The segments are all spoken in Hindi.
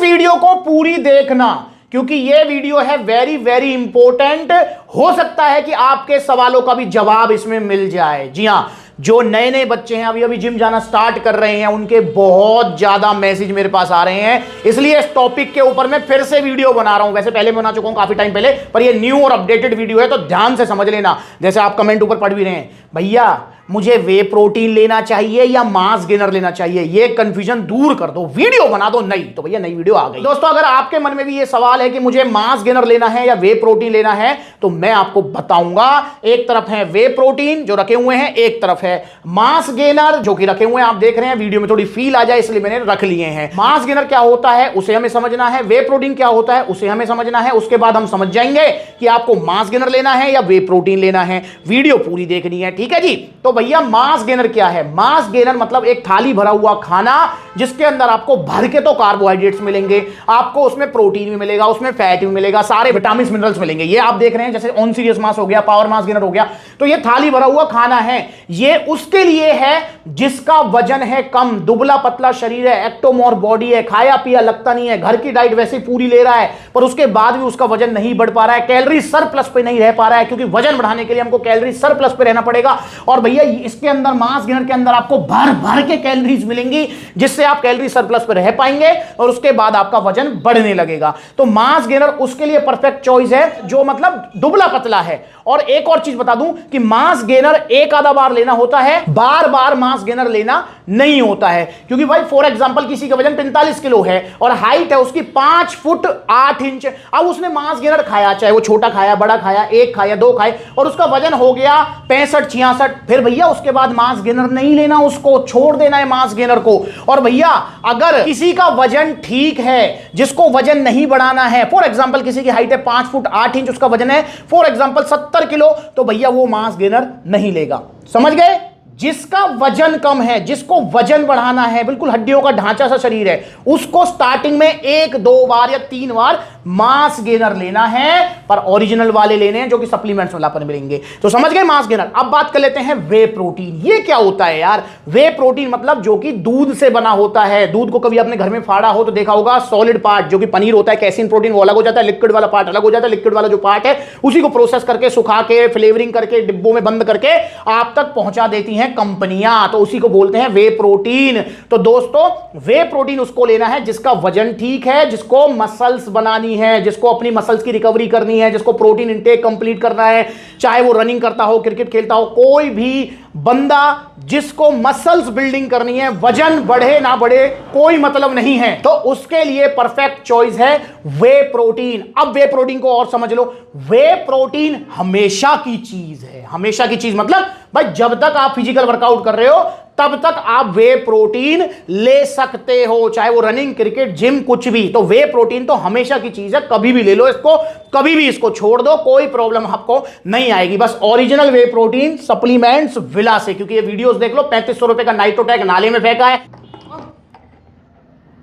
वीडियो को पूरी देखना, क्योंकि यह वीडियो है वेरी वेरी इंपॉर्टेंट। हो सकता है कि आपके सवालों का भी जवाब इसमें मिल जाए। जी हां, जो नए नए बच्चे हैं, अभी अभी जिम जाना स्टार्ट कर रहे हैं, उनके बहुत ज्यादा मैसेज मेरे पास आ रहे हैं, इसलिए इस टॉपिक के ऊपर मैं फिर से वीडियो बना रहा हूं। वैसे पहले बना चुका हूं काफी टाइम पहले, पर ये न्यू और अपडेटेड वीडियो है, तो ध्यान से समझ लेना। जैसे आप कमेंट ऊपर पढ़ भी रहे हैं, भैया मुझे वे प्रोटीन लेना चाहिए या मास गेनर लेना चाहिए, ये कंफ्यूजन दूर कर दो, वीडियो बना दो नई। तो भैया नई वीडियो आ गई। दोस्तों, अगर आपके मन में भी ये सवाल है कि मुझे मास गेनर लेना है या वे प्रोटीन लेना है, तो मैं आपको बताऊंगा। एक तरफ है वे प्रोटीन जो रखे हुए हैं, एक तरफ है मास गेनर जो कि रखे हुए हैं। आप देख रहे हैं, वीडियो में थोड़ी फील आ जाए इसलिए मैंने रख लिए हैं। मास गेनर क्या होता है उसे हमें समझना है, वे प्रोटीन क्या होता है उसे हमें समझना है। उसके बाद हम समझ जाएंगे कि आपको मास गेनर लेना है या वे प्रोटीन लेना है। वीडियो पूरी देखनी है, ठीक है जी। तो भैया मास गेनर क्या है? मास गेनर मतलब एक थाली भरा हुआ खाना जिसके अंदर आपको भर के तो कार्बोहाइड्रेट्स मिलेंगे, आपको उसमें प्रोटीन भी मिलेगा, उसमें फैट भी मिलेगा, सारे विटामिन मिनरल्स मिलेंगे। ये आप देख रहे हैं, जैसे ऑन सीरियस मास हो गया, पावर मास गेनर हो गया। तो ये थाली भरा हुआ खाना है, ये उसके लिए है जिसका वजन है कम, दुबला पतला शरीर है, एक्टोमोर बॉडी है, खाया पिया लगता नहीं है, घर की डाइट वैसे ही पूरी ले रहा है, पर उसके बाद भी उसका वजन नहीं बढ़ पा रहा है, कैलोरी सरप्लस पे नहीं रह पा रहा है, क्योंकि वजन बढ़ाने के लिए हमको कैलोरी सरप्लस पे रहना पड़ेगा। और भैया इसके अंदर मास गेनर के अंदर आपको भर भर के कैलोरीज मिलेंगी, जिससे आप कैलोरी सरप्लस पे रह पाएंगे और उसके बाद आपका वजन बढ़ने लगेगा। तो मास गेनर उसके लिए परफेक्ट चॉइस है जो मतलब दुबला पतला है। और एक और चीज बता दूं कि मास गेनर एक आधा बार लेना होता है, बार बार मास गेनर लेना नहीं होता है। क्योंकि भाई फॉर एग्जांपल किसी का वजन 45 किलो है और हाइट है उसकी 5 फुट 8 इंच, अब उसने मास गेनर खाया, चाहे वो छोटा खाया, बड़ा खाया, एक खाया, दो खाए, और उसका वजन हो गया 65 66, फिर भैया उसके बाद मास गेनर नहीं लेना, उसको छोड़ देना है मास गेनर को। और भैया अगर किसी का वजन ठीक है, जिसको वजन नहीं बढ़ाना है, फॉर एग्जांपल किसी की हाइट है 5 फुट 8 इंच, उसका वजन है फॉर एग्जांपल 70 किलो, तो भैया वो मास गेनर नहीं लेगा। समझ गए? जिसका वजन कम है, जिसको वजन बढ़ाना है, बिल्कुल हड्डियों का ढांचा सा शरीर है, उसको स्टार्टिंग में 1 2 बार या 3 बार मास गेनर लेना है, पर ओरिजिनल वाले लेने हैं जो कि सप्लीमेंट्स में लाकर मिलेंगे। तो समझ गए मास गेनर। अब बात कर लेते हैं वे प्रोटीन। ये क्या होता है यार? वे प्रोटीन मतलब जो कि दूध से बना होता है। दूध को कभी आपने घर में फाड़ा हो तो देखा होगा, सॉलिड पार्ट जो कि पनीर होता है, कैसीन प्रोटीन, वो अलग हो जाता है, लिक्विड वाला पार्ट अलग हो जाता है। लिक्विड वाला जो पार्ट है उसी को प्रोसेस करके, सुखा के, फ्लेवरिंग करके, डिब्बों में बंद करके आप तक पहुंचा देती हैं कंपनियां, तो उसी को बोलते हैं वे प्रोटीन। तो दोस्तों, वे प्रोटीन उसको लेना है जिसका वजन ठीक है, जिसको मसल्स बनानी है, जिसको अपनी मसल्स की रिकवरी करनी है, जिसको प्रोटीन इंटेक कंप्लीट करना है, चाहे वो रनिंग करता हो, क्रिकेट खेलता हो, कोई भी बंदा जिसको मसल्स बिल्डिंग करनी है, वजन बढ़े ना बढ़े कोई मतलब नहीं है, तो उसके लिए परफेक्ट चॉइस है वे प्रोटीन। अब वे प्रोटीन को और समझ लो, वे प्रोटीन हमेशा की चीज है। हमेशा की चीज मतलब भाई जब तक आप फिजिकल वर्कआउट कर रहे हो तब तक आप वे प्रोटीन ले सकते हो, चाहे वो रनिंग, क्रिकेट, जिम, कुछ भी। तो वे प्रोटीन तो हमेशा की चीज है, कभी भी ले लो इसको, कभी भी इसको छोड़ दो, कोई प्रॉब्लम आपको नहीं आएगी। बस ओरिजिनल वे प्रोटीन सप्लीमेंट्स विला से, क्योंकि ये वीडियोस देख लो, 3500 रुपए का नाइट्रोटेक नाले में फेंका है,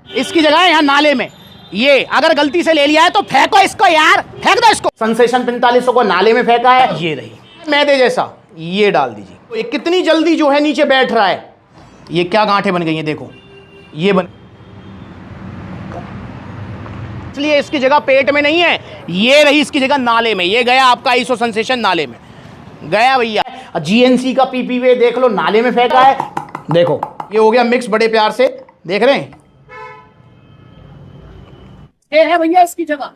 इसकी जगह यहां नाले में। ये अगर गलती से ले लिया है तो फेंको इसको यार, फेंक दो इसको। सेंसेशन 4500 को नाले में फेंका है, ये रही मैदे जैसा, ये डाल दीजिए। तो ये कितनी जल्दी जो है नीचे बैठ रहा है, ये क्या गांठें बन गई हैं देखो, ये बन, इसलिए इसकी जगह पेट में नहीं है, ये रही इसकी जगह नाले में। ये गया आपका आइसो सेंसेशन नाले में गया भैया। जीएनसी का पीपी वे देख लो, नाले में फेंका है, देखो ये हो गया मिक्स, बड़े प्यार से देख रहे हैं, ये है भैया इसकी जगह।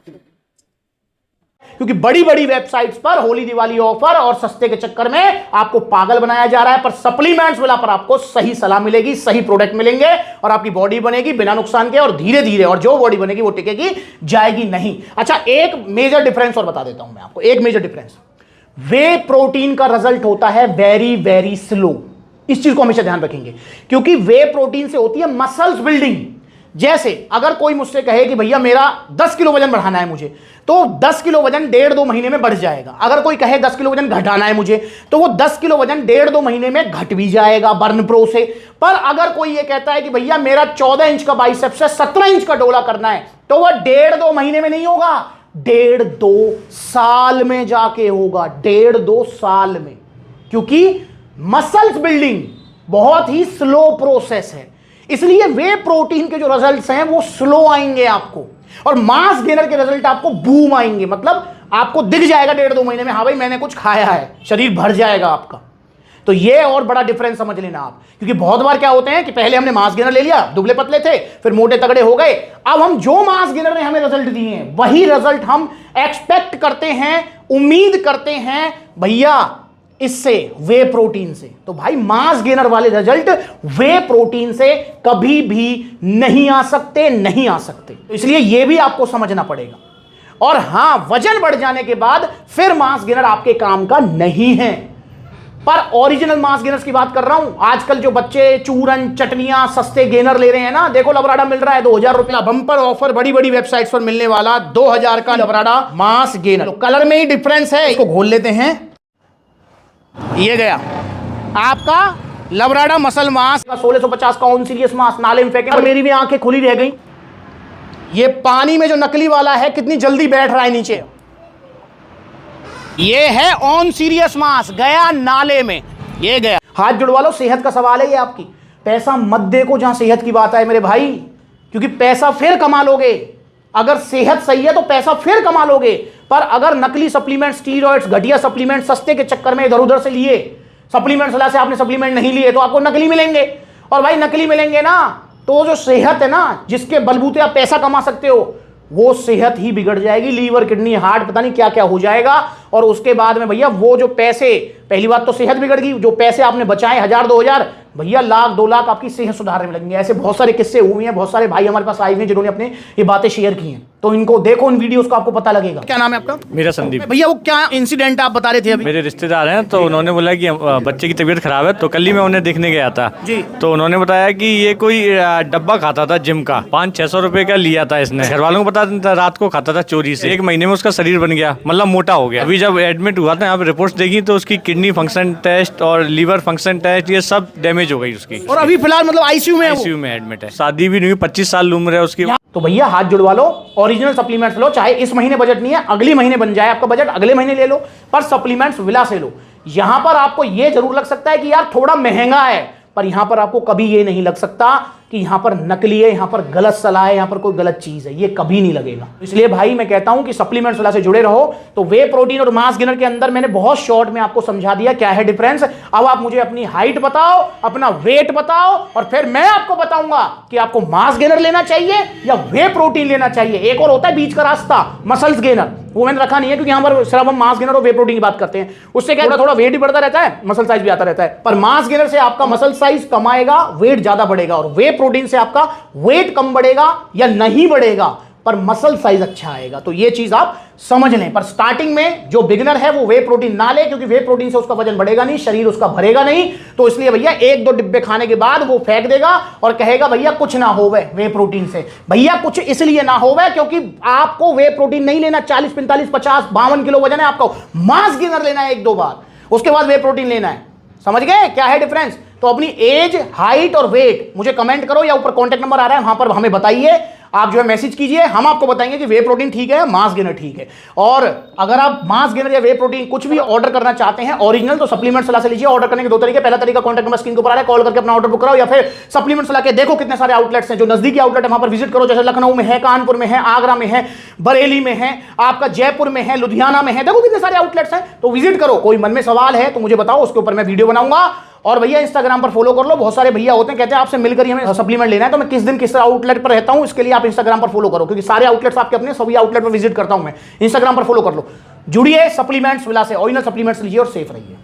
क्योंकि बड़ी बड़ी वेबसाइट्स पर होली दिवाली ऑफर और सस्ते के चक्कर में आपको पागल बनाया जा रहा है, पर सप्लीमेंट्स वाला पर आपको सही सलाह मिलेगी, सही प्रोडक्ट मिलेंगे और आपकी बॉडी बनेगी बिना नुकसान के, और धीरे धीरे, और जो बॉडी बनेगी वो टिकेगी जाएगी नहीं। अच्छा, एक मेजर डिफरेंस और बता देता हूं मैं आपको, एक मेजर डिफरेंस, वे प्रोटीन का रिजल्ट होता है वेरी वेरी स्लो। इस चीज को हमेशा ध्यान रखेंगे, क्योंकि वे प्रोटीन से होती है मसल्स बिल्डिंग। जैसे अगर कोई मुझसे कहे कि भैया मेरा 10 किलो वजन बढ़ाना है मुझे, तो 10 किलो वजन 1.5-2 महीने में बढ़ जाएगा। अगर कोई कहे 10 किलो वजन घटाना है मुझे, तो वो 10 किलो वजन 1.5-2 महीने में घट भी जाएगा बर्न प्रो से। पर अगर कोई ये कहता है कि भैया मेरा 14 इंच का बाइसेप्स है, 17 इंच का डोला करना है, तो वह 1.5-2 महीने में नहीं होगा, 1.5-2 साल में जाके होगा, 1.5-2 साल में। क्योंकि मसल्स बिल्डिंग बहुत ही स्लो प्रोसेस है, इसलिए वे प्रोटीन के जो रिजल्ट्स हैं वो स्लो आएंगे आपको, और मास गेनर के रिजल्ट आपको बूम आएंगे। मतलब आपको दिख जाएगा 1.5-2 महीने में, हाँ भाई मैंने कुछ खाया है, शरीर भर जाएगा आपका। तो ये और बड़ा डिफरेंस समझ लेना आप, क्योंकि बहुत बार क्या होते हैं कि पहले हमने मास गेनर ले लिया, दुबले पतले थे, फिर मोटे तगड़े हो गए, अब हम जो मास गेनर ने हमें रिजल्ट दिए हैं वही रिजल्ट हम एक्सपेक्ट करते हैं, उम्मीद करते हैं भैया इससे, वे प्रोटीन से। तो भाई मास गेनर वाले रिजल्ट वे प्रोटीन से कभी भी नहीं आ सकते, नहीं आ सकते। तो इसलिए यह भी आपको समझना पड़ेगा। और हां, वजन बढ़ जाने के बाद फिर मास गेनर आपके काम का नहीं है। पर ओरिजिनल मास गेनर्स की बात कर रहा हूं। आजकल जो बच्चे चूरन चटनियां सस्ते गेनर ले रहे हैं ना, देखो लबराडा मिल रहा है 2000 रुपया, बंपर ऑफर बड़ी बड़ी वेबसाइट्स पर मिलने वाला 2000 का लबराडा मास गेनर। तो कलर में ही डिफरेंस है, इसको घोल लेते हैं। ये गया आपका लबराडा मसल मास, 1650 का ऑन सीरियस मास। नाले में फेंके और मेरी भी आंखें खुली रह गई। ये पानी में जो नकली वाला है कितनी जल्दी बैठ रहा है नीचे। ये है ऑन सीरियस मास, गया नाले में, ये गया। हाथ जुड़वा लो, सेहत का सवाल है ये आपकी। पैसा मत देखो जहां सेहत की बात आए मेरे भाई, क्योंकि पैसा फिर कमा लोगे। अगर सेहत सही है तो पैसा फिर कमा लोगे, पर अगर नकली सप्लीमेंट, स्टीरॉइड्स, घटिया सप्लीमेंट सस्ते के चक्कर में इधर उधर से लिए, सप्लीमेंट सलाह से आपने सप्लीमेंट नहीं लिए तो आपको नकली मिलेंगे। और भाई नकली मिलेंगे ना तो जो सेहत है ना, जिसके बलबूते आप पैसा कमा सकते हो, वो सेहत ही बिगड़ जाएगी। लीवर, किडनी, हार्ट, पता नहीं क्या क्या हो जाएगा। और उसके बाद में भैया वो जो पैसे, पहली बात तो सेहत बिगड़ गई, जो पैसे आपने बचाए 1000-2000, भैया 1,00,000-2 लाख आपकी सेहत सुधारने में लगेंगे। ऐसे बहुत सारे किस्से हुए हैं, बहुत सारे भाई हमारे पास आए हुए हैं जिन्होंने अपने ये बातें शेयर की हैं। तो इनको देखो, इन वीडियोस को, आपको पता लगेगा। क्या नाम है आपका? मेरा संदीप। भैया वो क्या इंसिडेंट आप बता रहे थे अभी? मेरे रिश्तेदार हैं, तो उन्होंने बोला कि बच्चे की तबीयत खराब है, तो कल ही मैं उन्हें देखने गया था जी। तो उन्होंने बताया कि ये कोई डब्बा खाता था जिम का, 500-600 रुपए का लिया था इसने। घर वालों को पता था, रात को खाता था चोरी से। 1 महीने में उसका शरीर बन गया, मतलब मोटा हो गया। अभी जब एडमिट हुआ था, यहाँ पे रिपोर्ट्स देखी तो उसकी किडनी फंक्शन टेस्ट और लीवर फंक्शन टेस्ट ये सब डैमेज हो गई उसकी। और अभी फिलहाल मतलब आईसीयू में है वो? आईसीयू में एडमिट है। शादी भी नहीं हुई, 25 साल उम्र है उसकी। तो भैया हाथ जुड़वा लो, ओरिजिनल सप्लीमेंट्स लो। चाहे इस महीने बजट नहीं है, अगले महीने बन जाए आपका बजट, अगले महीने ले लो, पर सप्लीमेंट्स विला से लो। यहां पर आपको यह जरूर लग सकता है कि यार थोड़ा महंगा है, पर यहां पर आपको कभी यह नहीं लग सकता कि यहां पर नकली है, यहां पर गलत सलाह है, यहां पर कोई गलत चीज है। ये कभी नहीं लगेगा। इसलिए भाई मैं कहता हूं कि सप्लीमेंट्स वाला से जुड़े रहो। तो वे प्रोटीन और मास गेनर के अंदर मैंने बहुत शॉर्ट में आपको समझा दिया क्या है डिफरेंस। अब आप मुझे अपनी हाइट बताओ, अपना वेट बताओ, और फिर मैं आपको बताऊंगा कि आपको मास गेनर लेना चाहिए या वे प्रोटीन लेना चाहिए। एक और होता है बीच का रास्ता, मसल्स गेनर, वो मैंने रखा नहीं है क्योंकि यहां पर सिर्फ हम मास गेनर और वे प्रोटीन की बात करते हैं। उससे क्या थोड़ा वेट भी बढ़ता रहता है, मसल साइज भी आता रहता है। पर मास गेनर से आपका मसल साइज कम आएगा, वेट ज्यादा बढ़ेगा, और वे प्रोटीन से आपका वेट कम बढ़ेगा या नहीं बढ़ेगा, पर मसल साइज अच्छा आएगा। तो ये चीज आप समझ लें। पर स्टार्टिंग में जो बिगिनर है वो वे प्रोटीन ना ले, क्योंकि वे प्रोटीन से उसका वजन बढ़ेगा नहीं, शरीर उसका भरेगा नहीं। तो इसलिए भैया 1-2 डिब्बे खाने के बाद वो फेंक देगा और कहेगा भैया कुछ ना होवे वे प्रोटीन से। भैया कुछ इसलिए ना होवे क्योंकि आपको वे प्रोटीन नहीं लेना। 40, 45, 50, 52 किलो वजन है आपका, मास गेनर लेना है 1-2 बार, उसके बाद वे प्रोटीन लेना है। समझ गए क्या है डिफरेंस? तो अपनी एज, हाइट और वेट मुझे कमेंट करो, या ऊपर कॉन्टेक्ट नंबर आ रहा है वहां पर हमें बताइए। आप जो है मैसेज कीजिए, हम आपको बताएंगे कि वे प्रोटीन ठीक है, मास गेनर ठीक है। और अगर आप मास गेनर या वे प्रोटीन कुछ भी ऑर्डर करना चाहते हैं ओरिजिनल, तो सप्लीमेंट सलाह से लीजिए। ऑर्डर करने के 2 तरीके, पहला तरीका कॉन्टेक्ट नंबर स्क्रीन के ऊपर आ रहा है, कॉल करके अपना ऑर्डर बुक कराओ, या फिर सप्लीमेंट सलाह के देखो कितने सारे आउटलेट्स हैं। जो नजदीकी आउटलेट है वहां पर विजिट करो, जैसे लखनऊ में है, कानपुर में है, आगरा में है, बरेली में है, आपका जयपुर में है, लुधियाना में है, देखो कितने सारे आउटलेट्स हैं। तो विजिट करो। कोई मन में सवाल है तो मुझे बताओ, उसके ऊपर मैं वीडियो बनाऊंगा। और भैया इंस्टाग्राम पर फॉलो कर लो। बहुत सारे भैया होते हैं कहते हैं आपसे मिलकर ही हमें सप्लीमेंट लेना है, तो मैं किस दिन किस आउटलेट पर रहता हूं इसके लिए आप इंस्टाग्राम पर फॉलो करो, क्योंकि सारे आउटलेट्स आपके अपने, सभी आउटलेट पर विजिट करता हूं मैं। इंस्टाग्राम पर फॉलो कर लो, जुड़िए सप्लीमेंट्स विला से, ओरिजिनल सप्लीमेंट्स लीजिए और सेफ रहिए।